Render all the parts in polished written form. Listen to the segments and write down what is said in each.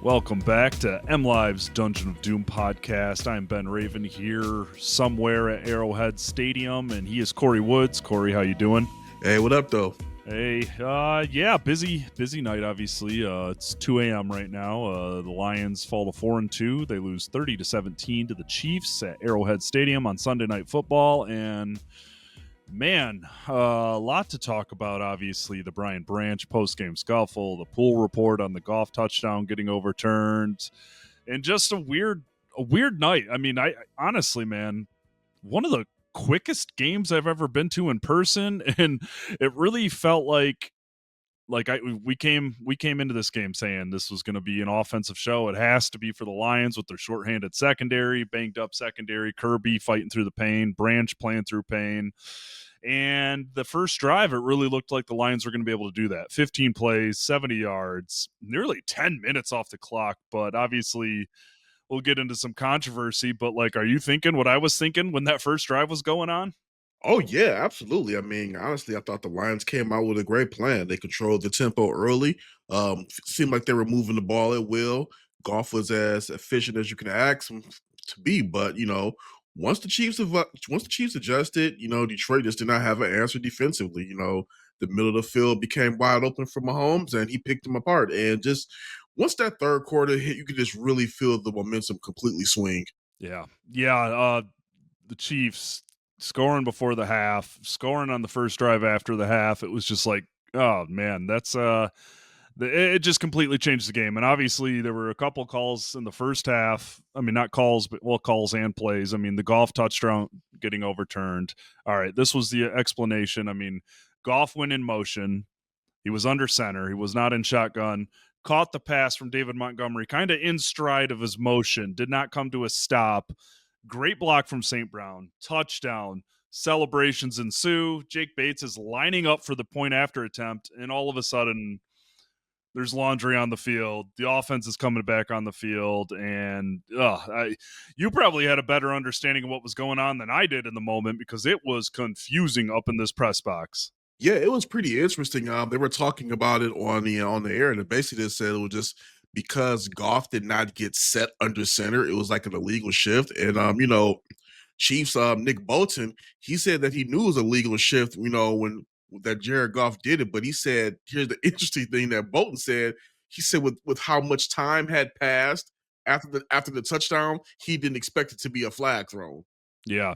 Welcome back to MLive's Dungeon of Doom podcast. I'm Ben Raven here somewhere at Arrowhead Stadium, and he is Kory Woods. Kory, how you doing? Hey, what up, though? Hey, busy night, obviously. It's 2 a.m. right now. The Lions fall to 4-2. They lose 30-17 to the Chiefs at Arrowhead Stadium on Sunday Night Football, and man, a lot to talk about. Obviously, the Brian Branch post-game scuffle, the pool report on the Goff touchdown getting overturned, and just a weird night. I mean, I honestly, man, one of the quickest games I've ever been to in person, and it really felt like we came into this game saying this was going to be an offensive show. It has to be for the Lions with their shorthanded secondary, banged up secondary, Kirby fighting through the pain, Branch playing through pain. And the first drive, it really looked like the Lions were going to be able to do that. 15 plays, 70 yards, nearly 10 minutes off the clock. But obviously, we'll get into some controversy. But, like, are you thinking what I was thinking when that first drive was going on? Oh, yeah, absolutely. I mean, honestly, I thought the Lions came out with a great plan. They controlled the tempo early. Seemed like they were moving the ball at will. Goff was as efficient as you can ask him to be. But, once the Chiefs adjusted, Detroit just did not have an answer defensively. The middle of the field became wide open for Mahomes, and he picked them apart. And just once that third quarter hit, you could just really feel the momentum completely swing. Yeah. The Chiefs scoring before the half, scoring on the first drive after the half. It was just like, oh man, that's it just completely changed the game. And obviously there were a couple calls in the first half. I mean, not calls, but calls and plays. I mean, the Goff touchdown getting overturned. All right, this was the explanation. I mean, Goff went in motion. He was under center. He was not in shotgun. Caught the pass from David Montgomery, kind of in stride of his motion. Did not come to a stop. Great block from St. Brown. Touchdown. Celebrations ensue. Jake Bates is lining up for the point after attempt, and all of a sudden, there's laundry on the field. The offense is coming back on the field, and you probably had a better understanding of what was going on than I did in the moment because it was confusing up in this press box. Yeah, it was pretty interesting. They were talking about it on the air, and it basically just said it was just because Goff did not get set under center. It was like an illegal shift, and Chiefs Nick Bolton, he said that he knew it was a legal shift. When that Jared Goff did it, but he said here's the interesting thing that Bolton said. He said with how much time had passed after the touchdown, he didn't expect it to be a flag thrown. Yeah,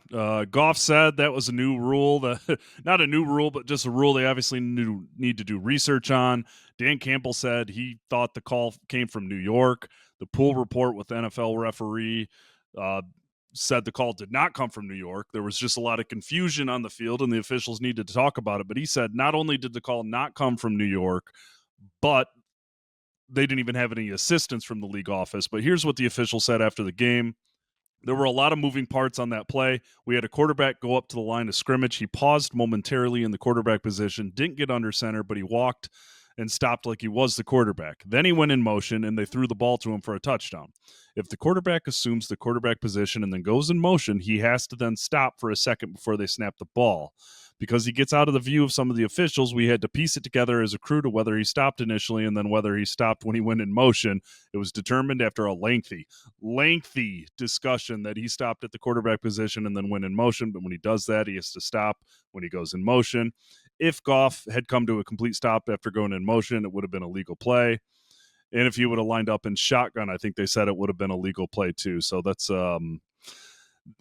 Goff said that was a new rule, not a new rule, but just a rule they obviously need to do research on. Dan Campbell said he thought the call came from New York. The pool report with the NFL referee said the call did not come from New York. There was just a lot of confusion on the field, and the officials needed to talk about it. But he said not only did the call not come from New York, but they didn't even have any assistance from the league office. But here's what the official said after the game. There were a lot of moving parts on that play. We had a quarterback go up to the line of scrimmage. He paused momentarily in the quarterback position, didn't get under center, but he walked and stopped like he was the quarterback. Then he went in motion, and they threw the ball to him for a touchdown. If the quarterback assumes the quarterback position and then goes in motion, he has to then stop for a second before they snap the ball. Because he gets out of the view of some of the officials, we had to piece it together as a crew to whether he stopped initially and then whether he stopped when he went in motion. It was determined after a lengthy discussion that he stopped at the quarterback position and then went in motion. But when he does that, he has to stop when he goes in motion. If Goff had come to a complete stop after going in motion, it would have been a legal play. And if he would have lined up in shotgun, I think they said it would have been a legal play too. So that's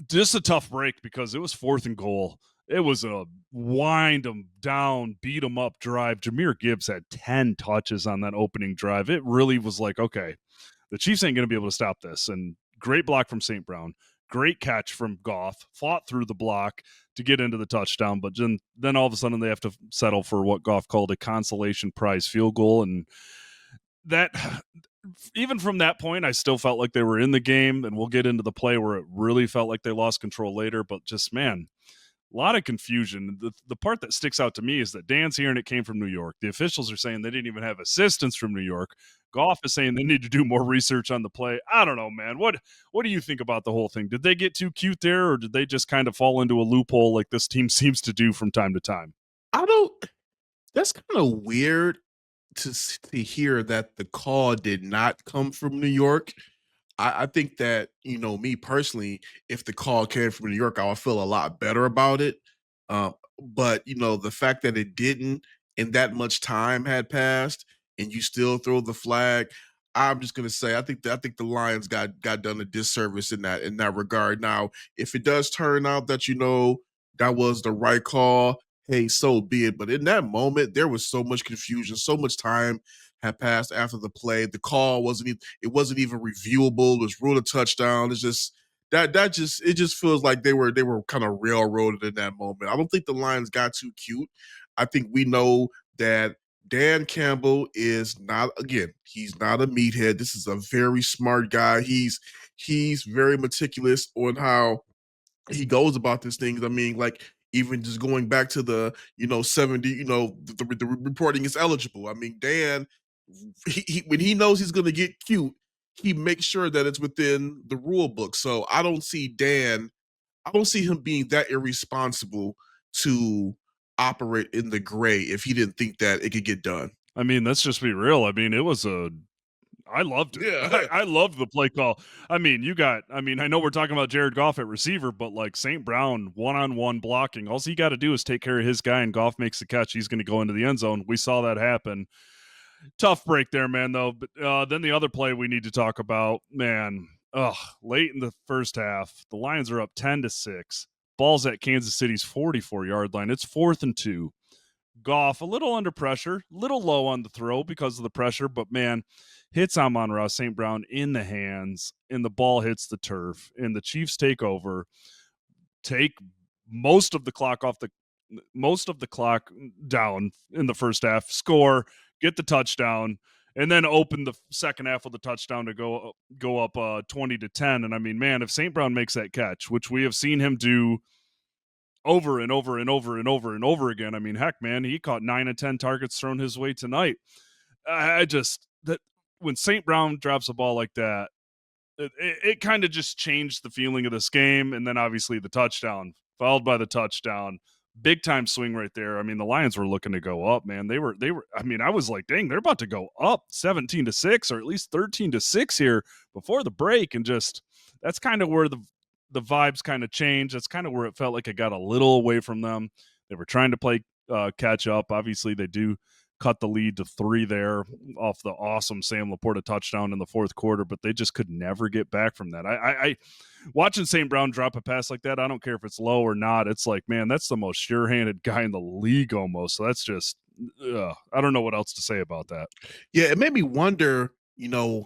just a tough break because it was 4th and goal. It was a wind them down, beat them up drive. Jahmyr Gibbs had 10 touches on that opening drive. It really was like, okay, the Chiefs ain't going to be able to stop this. And great block from St. Brown. Great catch from Goff. Fought through the block to get into the touchdown. But then all of a sudden they have to settle for what Goff called a consolation prize field goal. And that, even from that point, I still felt like they were in the game. And we'll get into the play where it really felt like they lost control later. But just, man, a lot of confusion. The part that sticks out to me is that Dan's hearing it came from New York. The officials are saying they didn't even have assistance from New York. Goff is saying they need to do more research on the play. I don't know, man. What do you think about the whole thing? Did they get too cute there, or did they just kind of fall into a loophole like this team seems to do from time to time? That's kind of weird. to hear that the call did not come from New York. I think that, me personally, if the call came from New York, I would feel a lot better about it. But the fact that it didn't, and that much time had passed, and you still throw the flag, I'm just gonna say I think the Lions got done a disservice in that regard. Now, if it does turn out that that was the right call, hey, so be it. But in that moment, there was so much confusion, so much time had passed after the play. The call wasn't even reviewable. It was ruled a touchdown. It's just it just feels like they were kind of railroaded in that moment. I don't think the Lions got too cute. I think we know that Dan Campbell is not, again, he's not a meathead. This is a very smart guy. He's very meticulous on how he goes about these things. I mean, like, even just going back to the 70, the reporting is eligible. I mean, Dan, when he knows he's going to get cute, he makes sure that it's within the rule book. So I don't see him being that irresponsible to operate in the gray if he didn't think that it could get done. I mean, let's just be real. I mean, it was I loved it. Yeah. I loved the play call. I mean, I know we're talking about Jared Goff at receiver, but like St. Brown one-on-one blocking. All he got to do is take care of his guy, and Goff makes the catch. He's going to go into the end zone. We saw that happen. Tough break there, man, though. But then the other play we need to talk about, man. Late in the first half, the Lions are up 10-6. Ball's at Kansas City's 44-yard line. It's 4th and 2. Goff a little under pressure, little low on the throw because of the pressure, but man, hits Amon-Ra St. Brown in the hands, and the ball hits the turf, and the Chiefs take over, take most of the clock off the most of the clock down in the first half, score, get the touchdown, and then open the second half with a touchdown to go up 20-10. And I mean, man, if St. Brown makes that catch, which we have seen him do over and over and over and over and over again. I mean, heck, man, he caught 9 of 10 targets thrown his way tonight. I just that when St. Brown drops a ball like that, it kind of just changed the feeling of this game. And then obviously the touchdown, followed by the touchdown, big time swing right there. I mean, the Lions were looking to go up, man. They were. I mean, I was like, dang, they're about to go up 17-6 or at least 13-6 here before the break, and just that's kind of where the vibes kind of changed. That's kind of where it felt like it got a little away from them. They were trying to play catch up. Obviously, they do cut the lead to 3 there off the awesome Sam Laporta touchdown in the fourth quarter, but they just could never get back from that. I watching St. Brown drop a pass like that, I don't care if it's low or not. It's like, man, that's the most sure-handed guy in the league almost. So that's just, I don't know what else to say about that. Yeah, it made me wonder,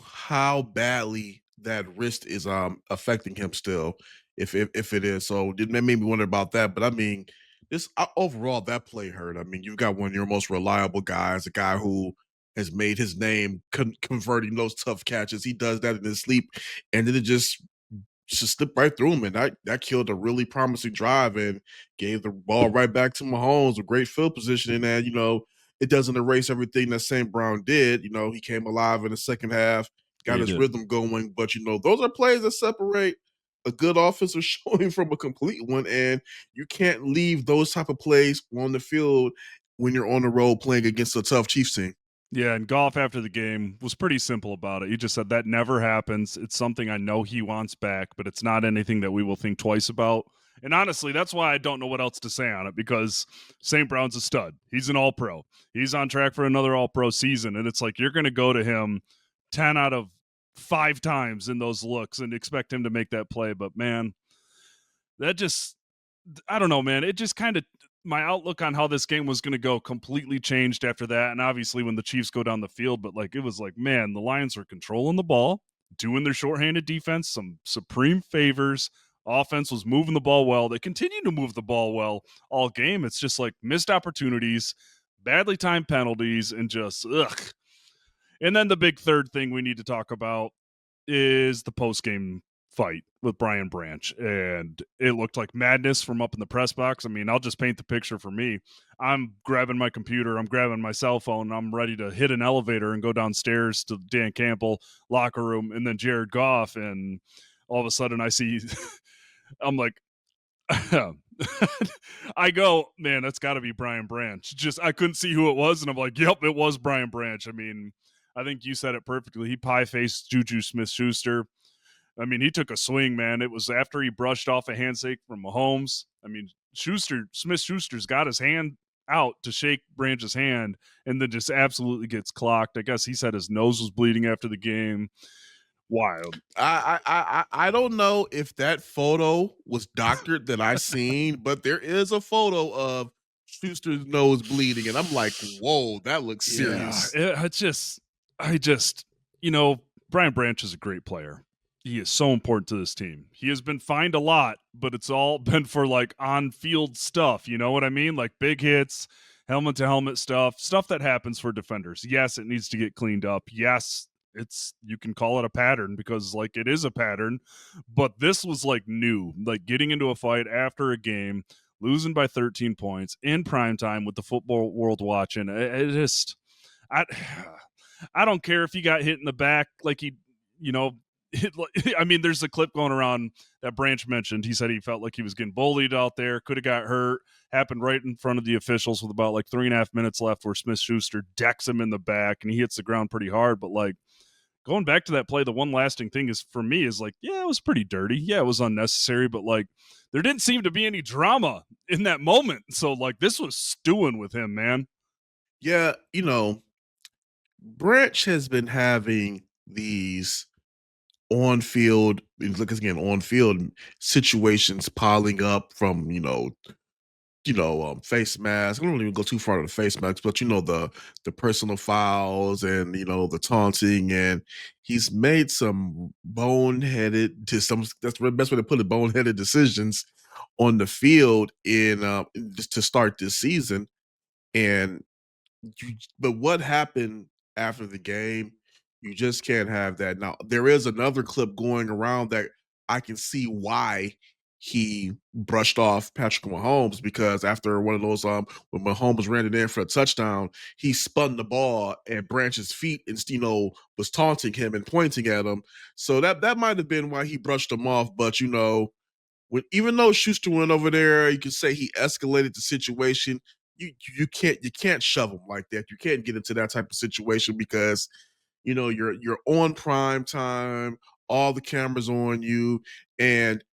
how badly that wrist is affecting him still, if it is. So it made me wonder about that. But I mean, this overall that play hurt. I mean, you've got one of your most reliable guys, a guy who has made his name converting those tough catches. He does that in his sleep, and then it just slipped right through him, and that killed a really promising drive and gave the ball right back to Mahomes, a great field position. And it doesn't erase everything that St. Brown did. He came alive in the second half, got He his did. rhythm going. But those are plays that separate a good offensive showing from a complete one, and you can't leave those type of plays on the field when you're on the road playing against a tough Chiefs team. Yeah, and Goff after the game was pretty simple about it. He just said that never happens. It's something I know he wants back, but it's not anything that we will think twice about. And honestly, that's why I don't know what else to say on it, because St. Brown's a stud. He's an all pro. He's on track for another all pro season. And it's like you're going to go to him 10 out of 5 times in those looks and expect him to make that play. But man, that just I don't know, man. It just kind of my outlook on how this game was going to go completely changed after that. And obviously, when the Chiefs go down the field, but like it was like, man, the Lions are controlling the ball, doing their shorthanded defense, some supreme favors. Offense was moving the ball well. They continue to move the ball well all game. It's just like missed opportunities, badly timed penalties, and just ugh. And then the big third thing we need to talk about is the post game fight with Brian Branch. And it looked like madness from up in the press box. I mean, I'll just paint the picture for me. I'm grabbing my computer, I'm grabbing my cell phone, I'm ready to hit an elevator and go downstairs to Dan Campbell locker room and then Jared Goff. And all of a sudden I see, I'm like, I go, man, that's got to be Brian Branch. Just I couldn't see who it was, and I'm like, yep, it was Brian Branch. I mean, I think you said it perfectly. He pie faced Juju Smith Schuster. I mean, he took a swing, man. It was after he brushed off a handshake from Mahomes. I mean, Smith Schuster's got his hand out to shake Branch's hand, and then just absolutely gets clocked. I guess he said his nose was bleeding after the game. Wild. I don't know if that photo was doctored that I seen, but there is a photo of Schuster's nose bleeding, and I'm like, whoa, that looks Yeah, serious. I just, Brian Branch is a great player. He is so important to this team. He has been fined a lot, but it's all been for like on field stuff. You know what I mean? Like big hits, helmet to helmet stuff that happens for defenders. Yes, it needs to get cleaned up. Yes, you can call it a pattern because like it is a pattern, but this was like new, like getting into a fight after a game, losing by 13 points in prime time with the football world watching. It just, I, I don't care if he got hit in the back, like he, you know, I mean, there's a clip going around that Branch mentioned. He said he felt like he was getting bullied out there, could have got hurt. Happened right in front of the officials with about like 3.5 minutes left, where Smith Schuster decks him in the back and he hits the ground pretty hard. But like going back to that play, the one lasting thing is for me is like, yeah, it was pretty dirty. Yeah, it was unnecessary, but like there didn't seem to be any drama in that moment. So like this was stewing with him, man. Yeah, Branch has been having these on field, look again, on field situations piling up from, face masks. I don't even go too far to the face masks, but the personal fouls and the taunting, and he's made some boneheaded to some. That's the best way to put it. Boneheaded decisions on the field in just to start this season, and but what happened after the game? You just can't have that. Now, there is another clip going around that I can see why he brushed off Patrick Mahomes, because after one of those when Mahomes ran it in for a touchdown, he spun the ball at Branch's feet and was taunting him and pointing at him. So that might have been why he brushed him off. But even though Schuster went over there, you could say he escalated the situation. You can't shove him like that. You can't get into that type of situation because you're on prime time, all the cameras on you, and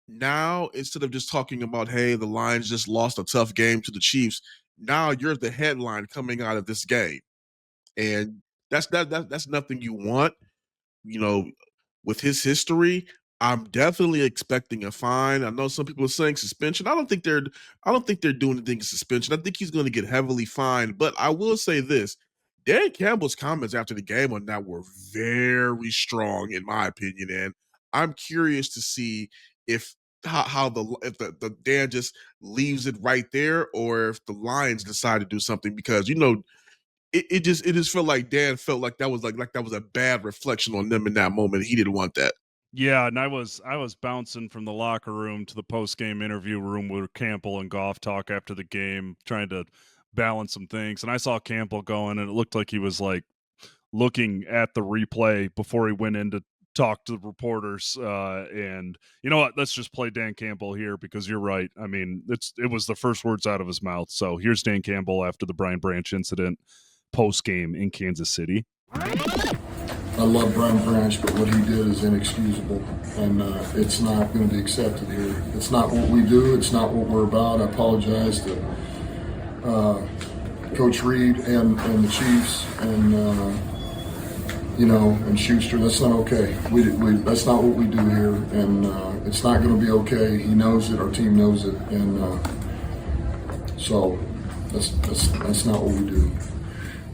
now instead of just talking about, hey, the Lions just lost a tough game to the Chiefs, now you're the headline coming out of this game, and that's nothing you want. you know, with his history, I'm definitely expecting a fine. I know some people are saying suspension. I don't think they're doing anything in suspension. I think he's going to get heavily fined. But I will say this: Dan Campbell's comments after the game on that were very strong, in my opinion, and I'm curious to see if how the if the Dan just leaves it right there, or if the Lions decide to do something, because it just felt like Dan felt like that was a bad reflection on them in that moment. He didn't want that. Yeah, and I was bouncing from the locker room to the post game interview room where Campbell and Goff talk after the game, trying to balance some things. And I saw Campbell going, and it looked like he was like looking at the replay before he went in to talk to the reporters. And you know what? Let's just play Dan Campbell here because you're right. I mean, it was the first words out of his mouth. So here's Dan Campbell after the Brian Branch incident post game in Kansas City. I love Brian Branch, but what he did is inexcusable, and it's not going to be accepted here. It's not what we do. It's not what we're about. I apologize to Coach Reed and the Chiefs and and Schuster. That's not okay. That's not what we do here, and it's not going to be okay. He knows it. Our team knows it, and so that's not what we do.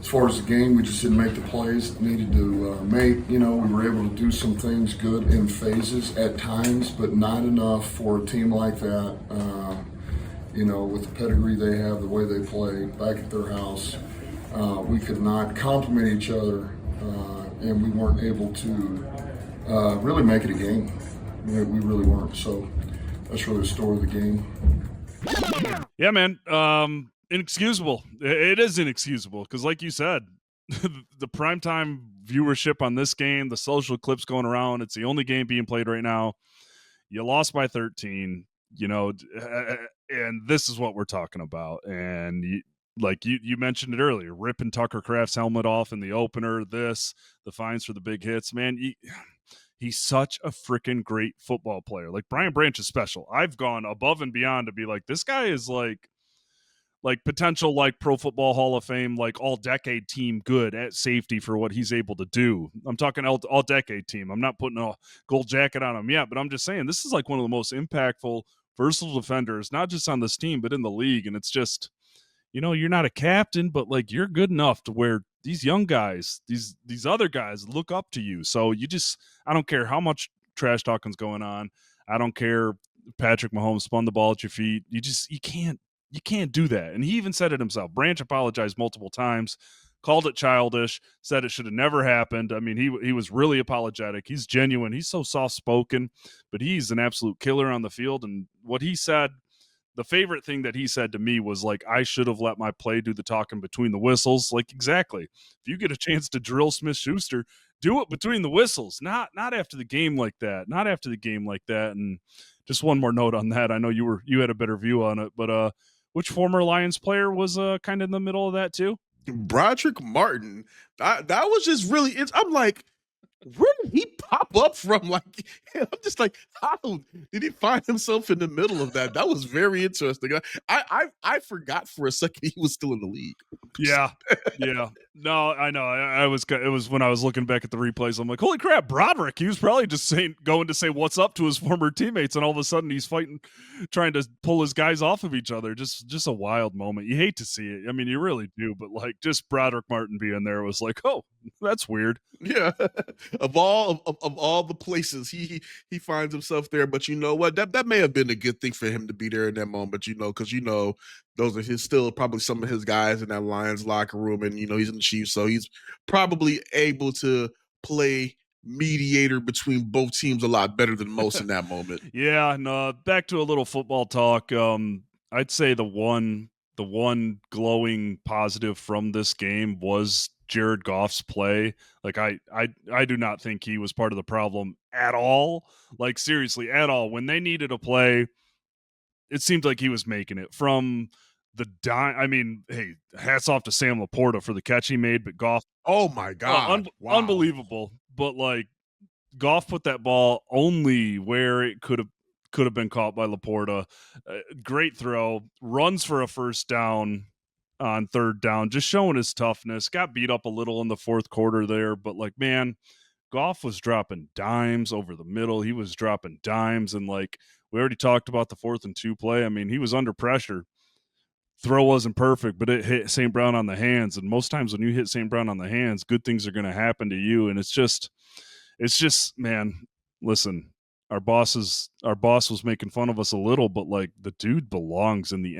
As far as the game, we just didn't make the plays that needed to make. We were able to do some things good in phases at times, but not enough for a team like that. With the pedigree they have, the way they play back at their house, we could not complement each other, and we weren't able to really make it a game. We really weren't. So that's really the story of the game. Yeah, man. Inexcusable. It is inexcusable because, like you said, the primetime viewership on this game, the social clips going around, it's the only game being played right now. You lost by 13. you know, and this is what we're talking about. And like you mentioned it earlier, ripping Tucker Kraft's helmet off in the opener, the fines for the big hits, man. He's such a freaking great football player. Like Brian Branch is special. I've gone above and beyond to be like, this guy is like potential like Pro Football Hall of Fame, like all decade team good at safety for what he's able to do. I'm talking all decade team. I'm not putting a gold jacket on him yet, but I'm just saying this is like one of the most impactful, versatile defenders, not just on this team, but in the league. And it's just, you're not a captain, but like you're good enough to where these young guys, these other guys look up to you. So I don't care how much trash talking's going on. I don't care Patrick Mahomes spun the ball at your feet. You can't do that. And he even said it himself. Branch apologized multiple times, called it childish, said it should have never happened. I mean, he was really apologetic. He's genuine. He's so soft spoken, but he's an absolute killer on the field. And what he said, the favorite thing that he said to me was like, I should have let my play do the talking between the whistles. Like, exactly. If you get a chance to drill Smith-Schuster, do it between the whistles, not after the game like that. Not after the game like that. And just one more note on that. I know you had a better view on it, but which former Lions player was kind of in the middle of that too? Broderick Martin. That was just really. I'm like, where did he pop up from? Like, I'm just like, how did he find himself in the middle of that? That was very interesting. I forgot for a second he was still in the league. Yeah. No, I know. It was when I was looking back at the replays, I'm like, holy crap, Broderick. He was probably just going to say what's up to his former teammates, and all of a sudden he's trying to pull his guys off of each other. Just a wild moment. You hate to see it. I mean, you really do, but like just Broderick Martin being there was like, oh, that's weird. Yeah. of all the places he finds himself there. But you know what? That may have been a good thing for him to be there in that moment, because those are still probably some of his guys in that Lions locker room, and he's in the Chiefs, so he's probably able to play mediator between both teams a lot better than most in that moment. Yeah, no, back to a little football talk. I'd say the one glowing positive from this game was Jared Goff's play. Like I do not think he was part of the problem at all. Like seriously, at all. When they needed a play, it seemed like he was making it from the dime. I mean, hey, hats off to Sam Laporta for the catch he made, but Goff, Oh my God. Wow. unbelievable. But like Goff put that ball only where it could have been caught by Laporta. Great throw, runs for a first down on third down, just showing his toughness. Got beat up a little in the fourth quarter there, but like, man, Goff was dropping dimes over the middle. He was dropping dimes, and like we already talked about the 4th and 2 play. I mean, he was under pressure. Throw wasn't perfect, but it hit St. Brown on the hands. And most times when you hit St. Brown on the hands, good things are going to happen to you. And it's just, man, listen, our boss was making fun of us a little, but like the dude belongs in the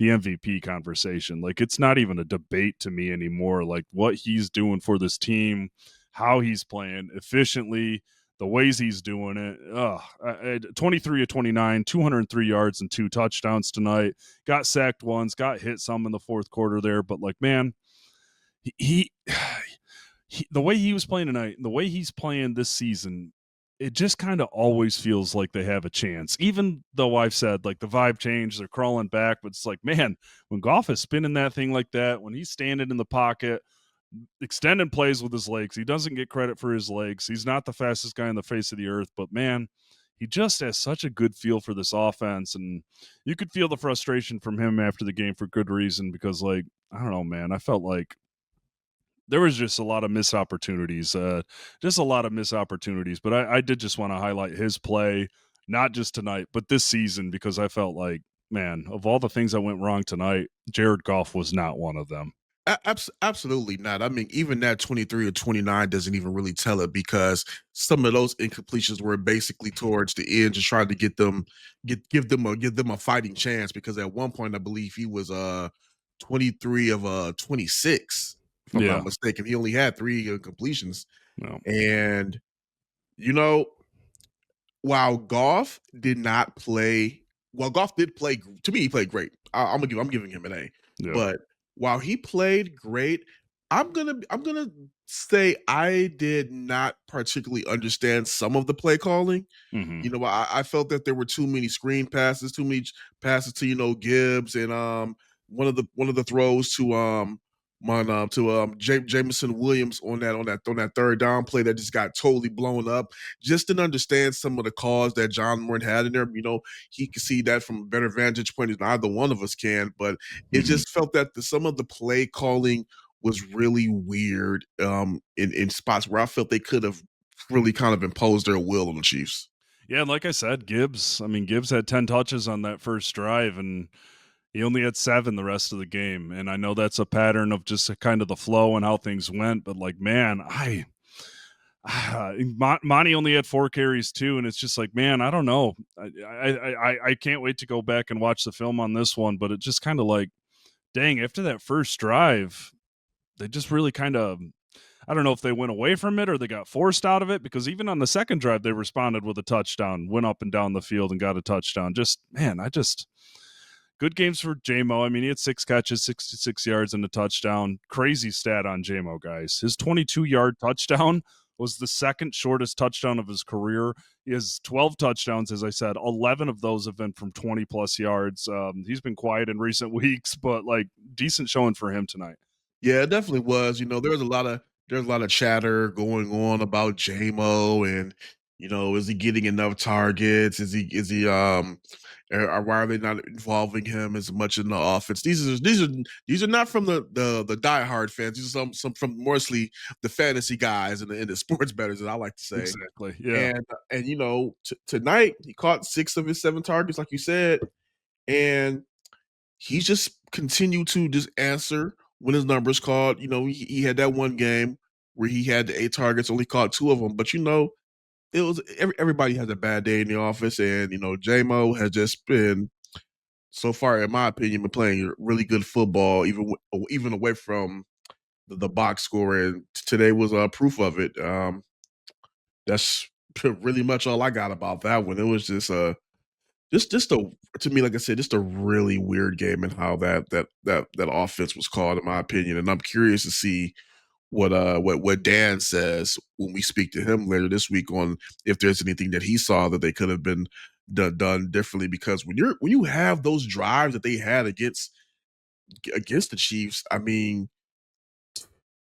MVP conversation. Like it's not even a debate to me anymore. Like what he's doing for this team, how he's playing efficiently, the ways he's doing it. 23 of 29, 203 yards and 2 touchdowns tonight. Got sacked once, got hit some in the fourth quarter there, but like, man, he the way he was playing tonight, the way he's playing this season, it just kind of always feels like they have a chance. Even though I've said like the vibe changed, they're crawling back, but it's like, man, when Goff is spinning that thing like that, when he's standing in the pocket, extending plays with his legs, he doesn't get credit for his legs. He's not the fastest guy on the face of the earth, but man, he just has such a good feel for this offense, and you could feel the frustration from him after the game for good reason, because like, I don't know, man, I felt like there was just a lot of missed opportunities, but I did just want to highlight his play, not just tonight, but this season, because I felt like, man, of all the things that went wrong tonight, Jared Goff was not one of them. Absolutely not. I mean, even that 23 or 29 doesn't even really tell it, because some of those incompletions were basically towards the end, just trying to give them a fighting chance. Because at one point, I believe he was 23 of 26, if I'm not mistaken. He only had 3 completions, and while Goff did not play, Goff did play. To me, he played great. I'm giving him an A, but while he played great, I'm gonna say I did not particularly understand some of the play calling. Hmm. I felt that there were too many screen passes, too many passes to Gibbs, and one of the throws to Jameson Williams on that third down play that just got totally blown up. Just didn't understand some of the calls that John Moore had in there. He could see that from a better vantage point than either one of us can, but it Hmm. just felt that some of the play calling was really weird in spots where I felt they could have really kind of imposed their will on the Chiefs. Yeah, and like I said, Gibbs had 10 touches on that first drive, and he only had 7 the rest of the game. And I know that's a pattern of just kind of the flow and how things went, but like, man, Monty only had 4 carries too, and it's just like, man, I don't know. I can't wait to go back and watch the film on this one, but it just kind of like, dang, after that first drive, they just really kind of, I don't know if they went away from it or they got forced out of it, because even on the second drive, they responded with a touchdown, went up and down the field and got a touchdown. Just, man, good games for JMO. I mean, he had 6 catches, 66 yards, and a touchdown. Crazy stat on JMO, guys. His 22-yard touchdown was the second shortest touchdown of his career. He has 12 touchdowns, as I said. 11 of those have been from 20-plus yards. He's been quiet in recent weeks, but, like, decent showing for him tonight. Yeah, it definitely was. There's a lot of chatter going on about JMO and is he getting enough targets? Why are they not involving him as much in the offense? These are not from the diehard fans. These are some from mostly the fantasy guys and the sports bettors, as I like to say. Exactly, yeah. And tonight he caught 6 of his 7 targets, like you said, and he just continued to just answer when his number's called. He had that one game where he had the 8 targets, only caught 2 of them. But it was everybody has a bad day in the office, and JMO has just been so far, in my opinion, been playing really good football, even away from the box score. And today was proof of it. That's really much all I got about that one. It was just a to me, like I said, just a really weird game and how that offense was called, in my opinion. And I'm curious to see what Dan says when we speak to him later this week on if there's anything that he saw that they could have been done differently. Because when you have those drives that they had against the Chiefs, I mean,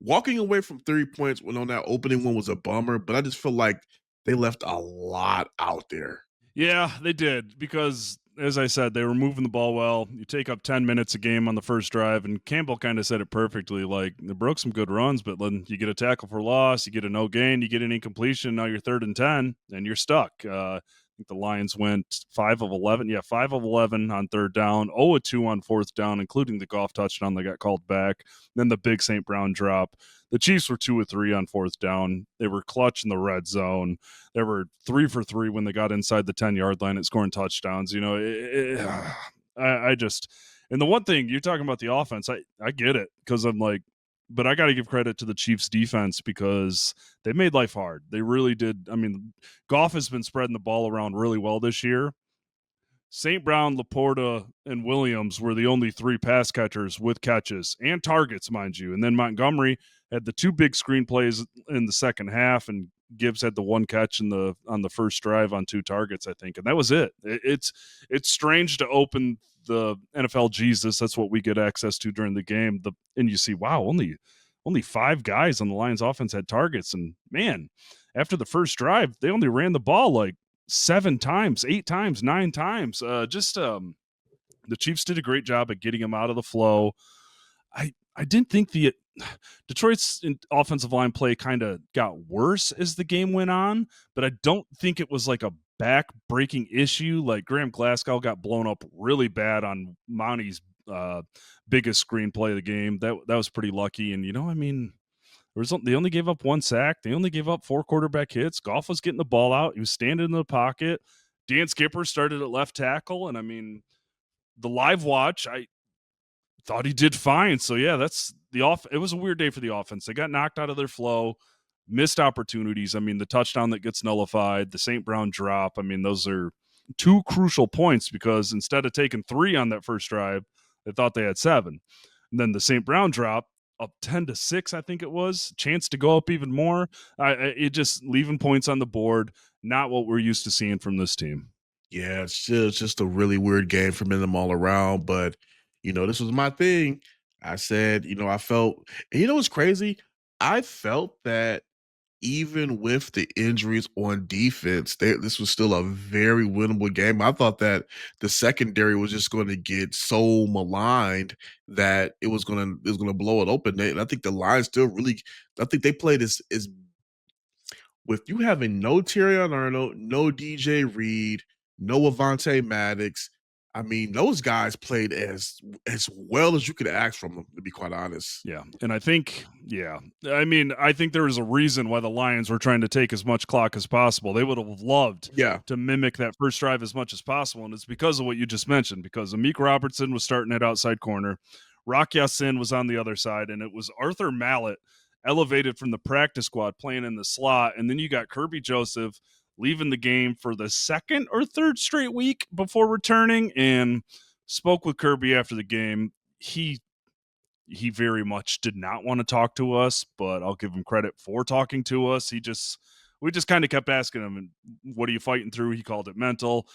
walking away from 3 points when on that opening one was a bummer, but I just feel like they left a lot out there. Yeah, they did, because, as I said, they were moving the ball well. You take up 10 minutes a game on the first drive, and Campbell kind of said it perfectly. Like, they broke some good runs, but then you get a tackle for loss, you get a no gain, you get an incompletion. Now you're 3rd and 10, and you're stuck. I think the Lions went 5 of 11. Yeah, 5 of 11 on 3rd down, 0 of 2 on 4th down, including the Goff touchdown that got called back. Then the big St. Brown drop. The Chiefs were 2 of 3 on 4th down. They were clutch in the red zone. They were 3 for 3 when they got inside the 10-yard line at scoring touchdowns. I just, and the one thing you're talking about, the offense, I get it, because I'm like, but I got to give credit to the Chiefs defense, because they made life hard. They really did. I mean, Goff has been spreading the ball around really well this year. St. Brown, Laporta, and Williams were the only 3 pass catchers with catches and targets, mind you. And then Montgomery had the 2 big screen plays in the second half, and Gibbs had the 1 catch on the first drive on 2 targets, I think, and that was it. It's strange to open the NFL Jesus. That's what we get access to during the game. And you see, wow, only 5 guys on the Lions offense had targets, and man, after the first drive, they only ran the ball like 7 times, 8 times, 9 times. The Chiefs did a great job at getting him out of the flow. I didn't think the Detroit's offensive line play kind of got worse as the game went on, but I don't think it was like a back-breaking issue. Like, Graham Glasgow got blown up really bad on Monty's biggest screenplay of the game. That was pretty lucky. And I mean, they only gave up 1 sack. They only gave up 4 quarterback hits. Goff was getting the ball out. He was standing in the pocket. Dan Skipper started at left tackle, and I mean, the live watch, I thought he did fine. So yeah, that's it was a weird day for the offense. They got knocked out of their flow, missed opportunities. I mean, the touchdown that gets nullified, the St. Brown drop. I mean, those are 2 crucial points, because instead of taking 3 on that first drive, they thought they had 7. And then the St. Brown drop, up 10-6, I think it was. Chance to go up even more. It just leaving points on the board, not what we're used to seeing from this team. Yeah, it's just a really weird game for me them all around. But this was my thing. I said, I felt, and what's crazy? I felt that even with the injuries on defense, this was still a very winnable game. I thought that the secondary was just going to get so maligned that it was gonna blow it open. And I think the Lions still really, I think they played as with you having no Terrion Arnold, no DJ Reed, no Avante Maddox. I mean, those guys played as well as you could ask from them, to be quite honest. Yeah. And I think, yeah, I mean, I think there was a reason why the Lions were trying to take as much clock as possible. They would have loved Yeah. to mimic that first drive as much as possible. And it's because of what you just mentioned, because Amik Robertson was starting at outside corner, Rock Ya-Sin was on the other side, and it was Arthur Mallett elevated from the practice squad playing in the slot. And then you got Kirby Joseph leaving the game for the second or third straight week before returning, and spoke with Kirby after the game. He very much did not want to talk to us, but I'll give him credit for talking to us. We just kind of kept asking him, what are you fighting through? He called it mental.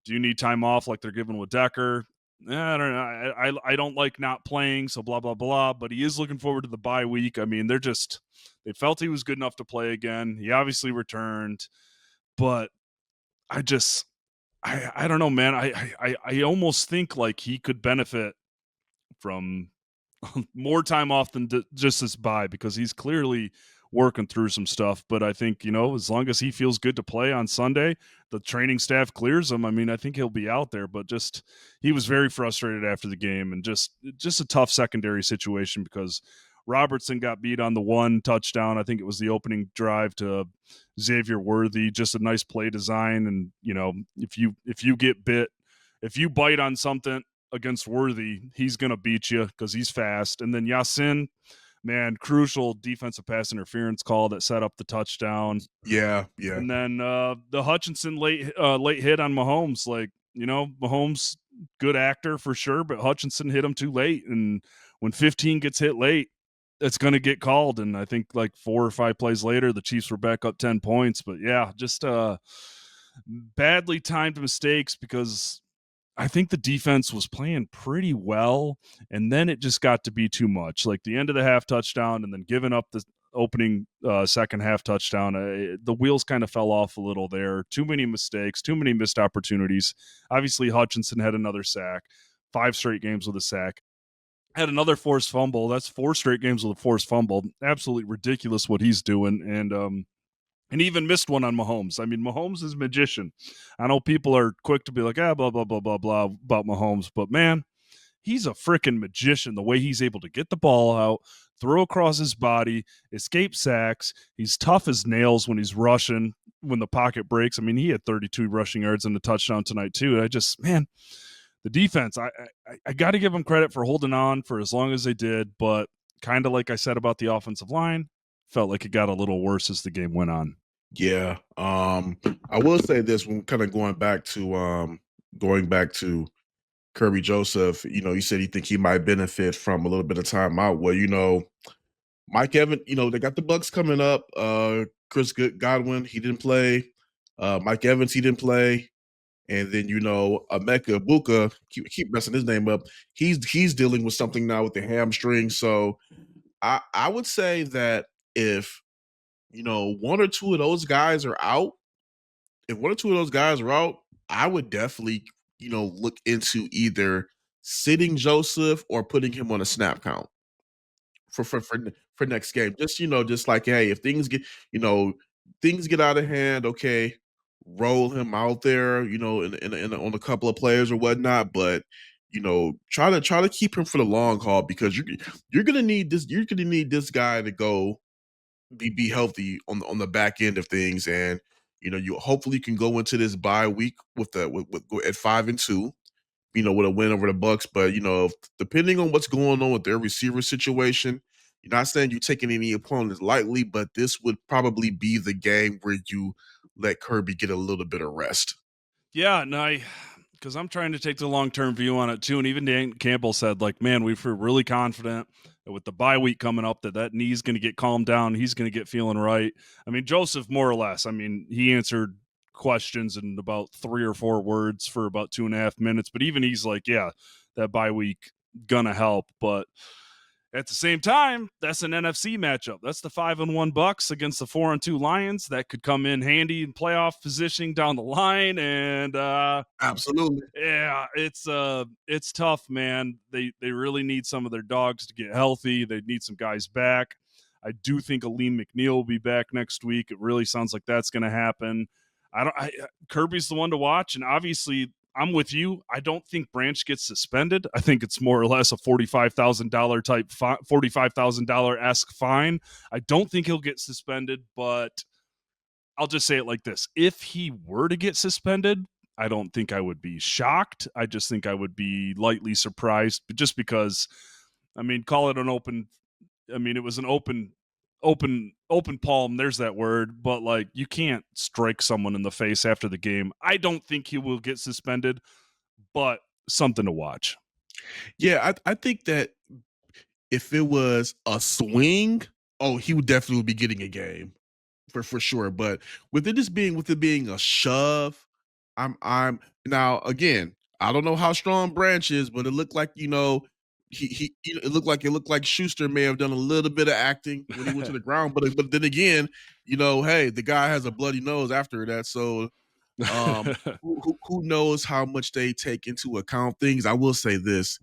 Do you need time off like they're giving with Decker? I don't know. I don't like not playing, so blah blah blah. But he is looking forward to the bye week. I mean, they felt he was good enough to play again. He obviously returned, but I just I don't know, man. I almost think like he could benefit from more time off than just this bye, because he's clearly working through some stuff. But I think, as long as he feels good to play on Sunday, the training staff clears him. I mean, I think he'll be out there, but just he was very frustrated after the game, and just a tough secondary situation because Robertson got beat on the one touchdown. I think it was the opening drive to Xavier Worthy. Just a nice play design. And, if you get bit, if you bite on something against Worthy, he's going to beat you because he's fast. And then Ya-Sin, man, crucial defensive pass interference call that set up the touchdown. Yeah, yeah. And then the Hutchinson late hit on Mahomes. Like, Mahomes, good actor for sure, but Hutchinson hit him too late. And when 15 gets hit late, it's going to get called. And I think like 4 or 5 plays later, the Chiefs were back up 10 points. But yeah, just badly timed mistakes, because I think the defense was playing pretty well, and then it just got to be too much. Like the end of the half touchdown and then giving up the opening second half touchdown, the wheels kind of fell off a little there. Too many mistakes, too many missed opportunities. Obviously, Hutchinson had another sack, 5 straight games with a sack. Had another forced fumble. That's 4 straight games with a forced fumble. Absolutely ridiculous what he's doing. And even missed one on Mahomes. I mean, Mahomes is a magician. I know people are quick to be like, blah, blah, blah, blah, blah about Mahomes. But man, he's a freaking magician. The way he's able to get the ball out, throw across his body, escape sacks. He's tough as nails when he's rushing, when the pocket breaks. I mean, he had 32 rushing yards and a touchdown tonight too. Man, the defense, I got to give them credit for holding on for as long as they did. But kind of like I said about the offensive line, felt like it got a little worse as the game went on. Yeah. I will say this when kind of going back to Kirby Joseph, you said you think he might benefit from a little bit of time out. Well, Mike Evans, they got the Bucks coming up. Chris Godwin, he didn't play. Mike Evans, he didn't play. And then Emeka Ibuka, keep messing his name up. He's dealing with something now with the hamstring. So I would say that if one or two of those guys are out, if one or two of those guys are out, I would definitely look into either sitting Joseph or putting him on a snap count for next game. Just like, hey, if things get out of hand, okay, roll him out there, on a couple of players or whatnot. But try to keep him for the long haul, because you're gonna need this guy to go be healthy on the back end of things. And you hopefully can go into this bye week with at 5-2, with a win over the Bucks. But depending on what's going on with their receiver situation, you're not saying you're taking any opponents lightly, but this would probably be the game where you let Kirby get a little bit of rest. Yeah, no, because I'm trying to take the long term view on it too. And even Dan Campbell said, like, man, we feel really confident with the bye week coming up, that knee's going to get calmed down. He's going to get feeling right. I mean, Joseph, more or less, I mean, he answered questions in about 3 or 4 words for about 2.5 minutes, but even he's like, yeah, that bye week gonna help. But at the same time, that's an NFC matchup. That's the 5-1 Bucks against the 4-2 Lions. That could come in handy in playoff positioning down the line. And Absolutely. yeah, it's tough, man. They really need some of their dogs to get healthy. They need some guys back. I do think Aleem McNeil will be back next week. It really sounds like that's going to happen. Kirby's the one to watch, and obviously I'm with you. I don't think Branch gets suspended. I think it's more or less a $45,000 type, $45,000-esque fine. I don't think he'll get suspended, but I'll just say it like this: if he were to get suspended, I don't think I would be shocked. I just think I would be lightly surprised, just because, I mean, call it an open. I mean, it was an open palm. There's that word, but like, you can't strike someone in the face after the game. I don't think he will get suspended, but something to watch. Yeah, I think that if it was a swing, oh, he would definitely be getting a game for sure. But with it being a shove, I'm now again. I don't know how strong Branch is, but it looked like it looked like Schuster may have done a little bit of acting when he went to the ground. But then again, hey, the guy has a bloody nose after that, so who knows how much they take into account things. I will say this: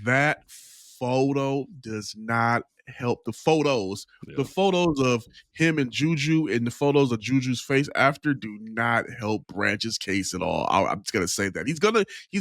that photo does not help. The photos of him and Juju and the photos of Juju's face after do not help Branch's case at all. I'm just gonna say that he's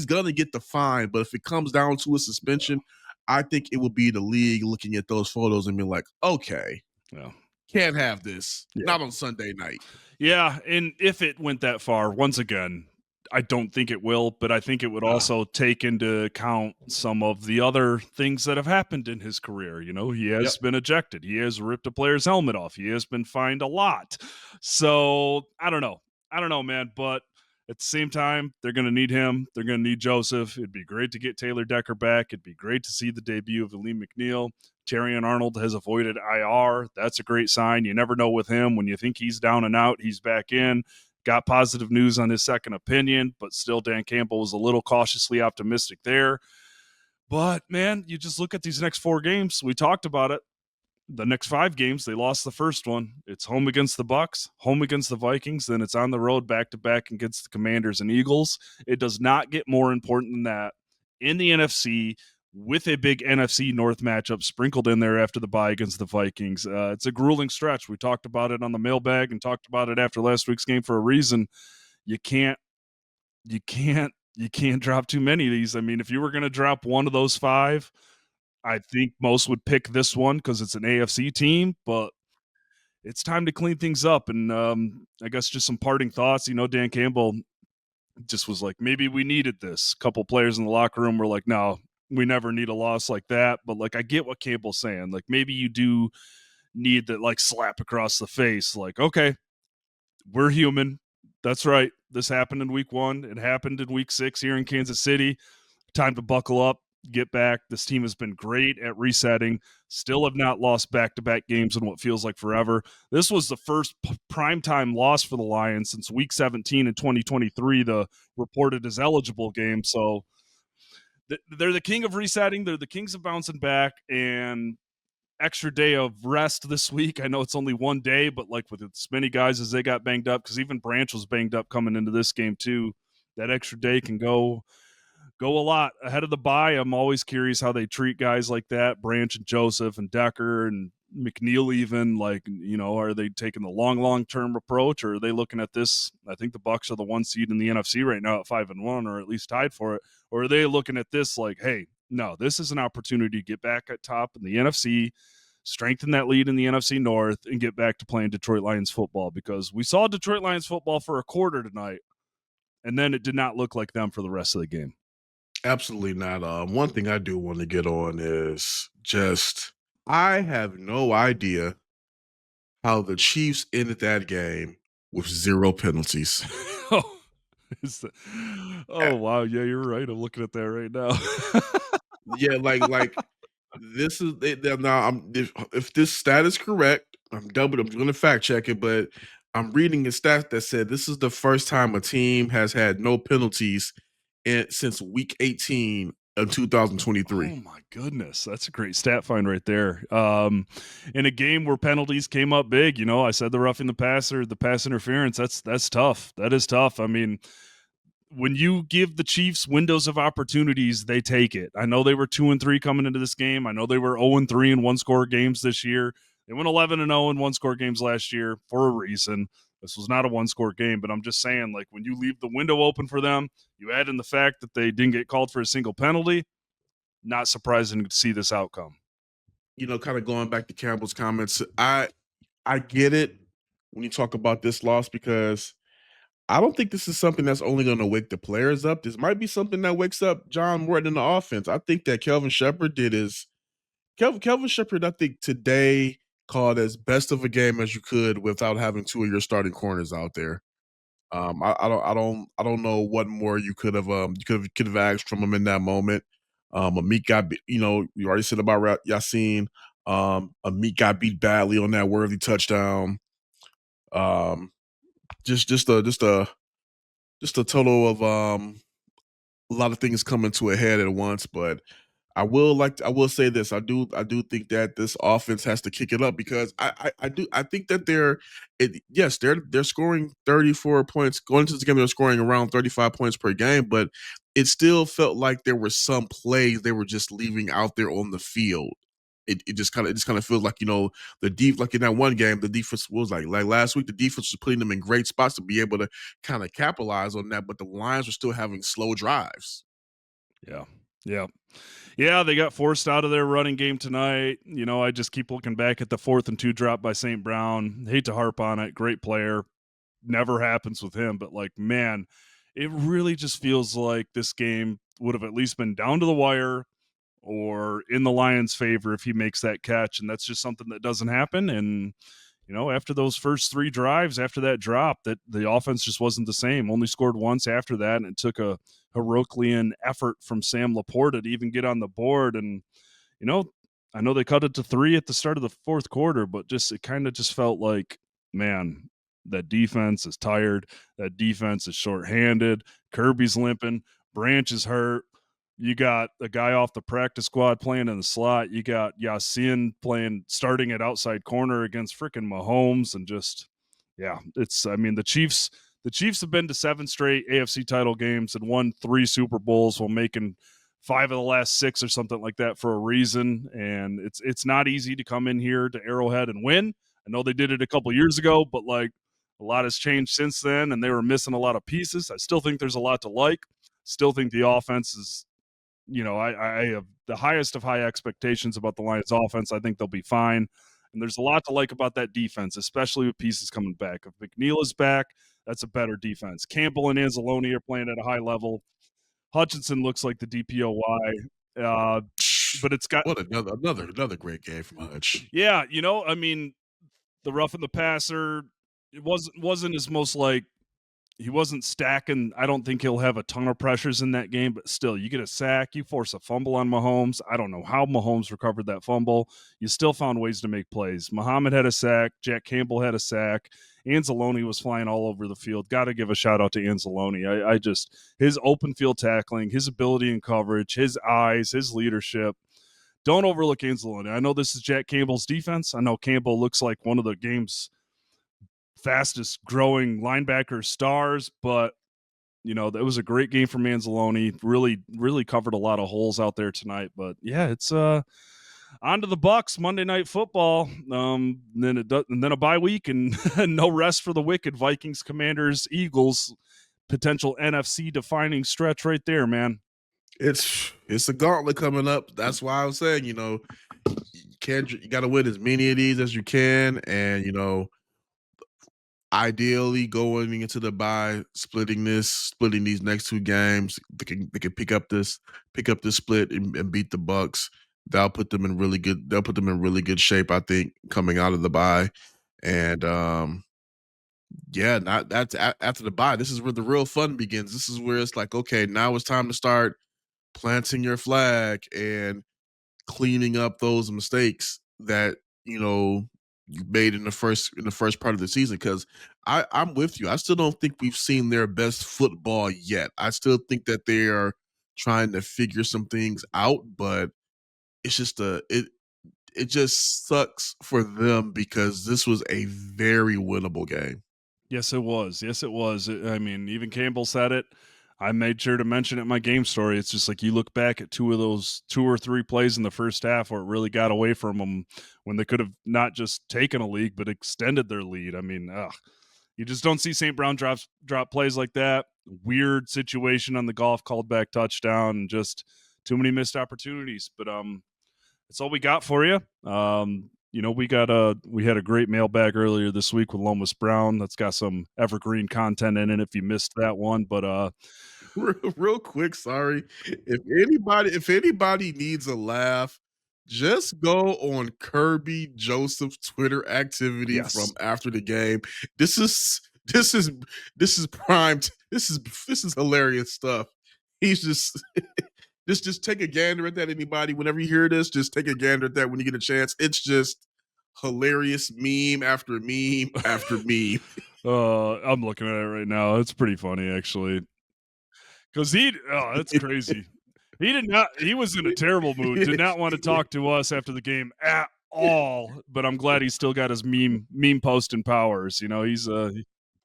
gonna get the fine, but if it comes down to a suspension, I think it will be the league looking at those photos and being like, okay, Yeah. can't have this. Yeah. Not on Sunday night. Yeah, and if it went that far, once again, I don't think it will, but I think it would also take into account some of the other things that have happened in his career. He Yep. has been ejected. He has ripped a player's helmet off. He has been fined a lot. So I don't know. I don't know, man. But at the same time, they're going to need him. They're going to need Joseph. It'd be great to get Taylor Decker back. It'd be great to see the debut of Aleem McNeil. Terrion Arnold has avoided IR. That's a great sign. You never know with him. When you think he's down and out, he's back in. Got positive news on his second opinion, but still Dan Campbell was a little cautiously optimistic there. But, man, you just look at these next 4 games. We talked about it. The next 5 games, they lost the first one. It's home against the Bucks, home against the Vikings, then it's on the road back-to-back against the Commanders and Eagles. It does not get more important than that. In the NFC, with a big NFC North matchup sprinkled in there after the bye against the Vikings. It's a grueling stretch. We talked about it on the mailbag and talked about it after last week's game for a reason. You can't drop too many of these. I mean, if you were going to drop one of those 5, I think most would pick this one because it's an AFC team, but it's time to clean things up. And I guess just some parting thoughts. Dan Campbell just was like, maybe we needed this. A couple players in the locker room were like, no, we never need a loss like that. But like, I get what Campbell's saying. Like, maybe you do need that like slap across the face. Like, okay, we're human. That's right. This happened in week 1. It happened in week 6 here in Kansas City. Time to buckle up, get back. This team has been great at resetting. Still have not lost back-to-back games in what feels like forever. This was the first primetime loss for the Lions since week 17 in 2023, the reported as eligible game. So they're the king of resetting. They're the kings of bouncing back, and extra day of rest this week. I know it's only 1 day, but like with as many guys as they got banged up, because even Branch was banged up coming into this game too, that extra day can go a lot ahead of the bye. I'm always curious how they treat guys like that, Branch and Joseph and Decker and McNeil even. Like, are they taking the long-term approach, or are they looking at this? I think the Bucks are the 1 seed in the NFC right now at 5-1, or at least tied for it. Or are they looking at this like, hey, no, this is an opportunity to get back at top in the NFC, strengthen that lead in the NFC North, and get back to playing Detroit Lions football? Because we saw Detroit Lions football for a quarter tonight, and then it did not look like them for the rest of the game. Absolutely not. One thing I do want to get on is just I have no idea how the Chiefs ended that game with 0 penalties. Oh, wow. Yeah, you're right. I'm looking at that right now. Yeah, like This is now. If this stat is correct, I'm going to fact check it, but I'm reading a stat that said this is the first time a team has had no penalties since week 18 of 2023. Oh my goodness, that's a great stat find right there. In a game where penalties came up big, I said the roughing the passer, the pass interference. That's tough. That is tough. I mean, when you give the Chiefs windows of opportunities, they take it. I know they were 2-3 coming into this game. I know they were 0-3 in one-score games this year. They went 11-0 in one-score games last year for a reason. This was not a one-score game, but I'm just saying, like, when you leave the window open for them, you add in the fact that they didn't get called for a single penalty, not surprising to see this outcome. Kind of going back to Campbell's comments, I get it when you talk about this loss because I don't think this is something that's only going to wake the players up. This might be something that wakes up John Morton in the offense. I think that Kelvin Shepherd, I think today called as best of a game as you could without having two of your starting corners out there. I don't know what more you could have asked from him in that moment. Amit got you already said about Yassine. Amit got beat badly on that worthy touchdown. Um, just a total of a lot of things coming to a head at once, but I will say this. I do think that this offense has to kick it up because I think that they're scoring 34 points. Going into this game, they're scoring around 35 points per game, but it still felt like there were some plays they were just leaving out there on the field. It just kind of feels like the deep like in that one game the defense was like last week the defense was putting them in great spots to be able to kind of capitalize on that, but the Lions were still having slow drives. Yeah. Yeah. Yeah, they got forced out of their running game tonight. I just keep looking back at the 4th and 2 drop by St. Brown. Hate to harp on it. Great player. Never happens with him. But, like, man, it really just feels like this game would have at least been down to the wire or in the Lions' favor if he makes that catch. And that's just something that doesn't happen. And, after those first 3 drives, after that drop, that the offense just wasn't the same. Only scored once after that, and it took a Herculean effort from Sam Laporta to even get on the board. And, you know, I know they cut it to 3 at the start of the 4th quarter, but it kind of just felt like, man, that defense is tired. That defense is shorthanded. Kirby's limping. Branch is hurt. You got a guy off the practice squad playing in the slot. You got Yasin starting at outside corner against freaking Mahomes, and just, yeah, the Chiefs have been to 7 straight AFC title games and won 3 Super Bowls while making 5 of the last 6 or something like that for a reason. And it's not easy to come in here to Arrowhead and win. I know they did it a couple years ago, but like a lot has changed since then, and they were missing a lot of pieces. I still think there's a lot to like. Still think the offense is, I have the highest of high expectations about the Lions offense. I think they'll be fine. And there's a lot to like about that defense, especially with pieces coming back. If McNeil is back, that's a better defense. Campbell and Anzalone are playing at a high level. Hutchinson looks like the DPOY. But it's got, What another great game from Hutch. yeah, the rough and the passer, it wasn't his most, like, he wasn't stacking. I don't think he'll have a ton of pressures in that game, but still, you get a sack, you force a fumble on Mahomes. I don't know how Mahomes recovered that fumble. You still found ways to make plays. Muhammad had a sack. Jack Campbell had a sack. Anzalone was flying all over the field. Got to give a shout out to Anzalone. His open field tackling, his ability in coverage, his eyes, his leadership. Don't overlook Anzalone. I know this is Jack Campbell's defense. I know Campbell looks like one of the game's fastest growing linebacker stars, but that was a great game from Anzalone. Really, really covered a lot of holes out there tonight. But yeah, it's on to the Bucks Monday Night Football. And then a bye week and no rest for the wicked. Vikings, Commanders, Eagles. Potential NFC defining stretch right there, man. It's a gauntlet coming up. That's why I was saying, you got to win as many of these as you can, and ideally going into the bye, splitting these next 2 games. They can pick up this split and beat the Bucks. They'll put them in really good shape, I think, coming out of the bye. And yeah, not that's after the bye. This is where the real fun begins. This is where it's like, okay, now it's time to start planting your flag and cleaning up those mistakes that you made in the first part of the season. Because I'm with you. I still don't think we've seen their best football yet. I still think that they are trying to figure some things out, but it's just it just sucks for them because this was a very winnable game. Yes, it was. Yes, it was. I mean, even Campbell said it. I made sure to mention it in my game story. It's just like you look back at two or three plays in the first half where it really got away from them when they could have not just taken a lead but extended their lead. I mean, you just don't see St. Brown drop plays like that. Weird situation on the Goff called back touchdown, and just too many missed opportunities. But that's all we got for you. We had a great mailbag earlier this week with Lomas Brown. That's got some evergreen content in it if you missed that one. But Real quick, sorry. If anybody needs a laugh, just go on Kirby Joseph's Twitter activity from yes, after the game. This is this is this is primed. This is hilarious stuff. He's just just take a gander at that. Anybody, whenever you hear this, just take a gander at that when you get a chance. It's just hilarious meme after meme after meme. I'm looking at it right now. It's pretty funny actually. Because that's crazy. He did not. He was in a terrible mood. Did not want to talk to us after the game at all. But I'm glad he's still got his meme posting powers. He's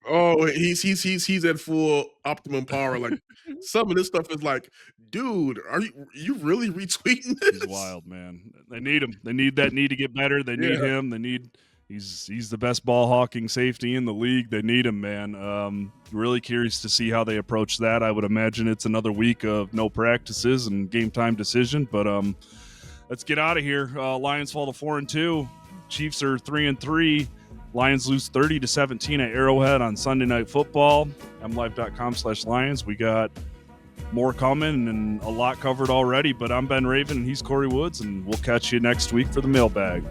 Oh, he's at full optimum power. Like some of this stuff is like, dude, are you really retweeting he's this? wild, man. They need him. They need that need to get better. They need Yeah. him. He's the best ball hawking safety in the league. They need him, man. Really curious to see how they approach that. I would imagine it's another week of no practices and game time decision. But let's get out of here. Lions fall to 4-2. Chiefs are 3-3. Lions lose 30-17 at Arrowhead on Sunday Night Football. MLive.com/Lions. We got more coming and a lot covered already. But I'm Ben Raven and he's Kory Woods, and we'll catch you next week for the mailbag.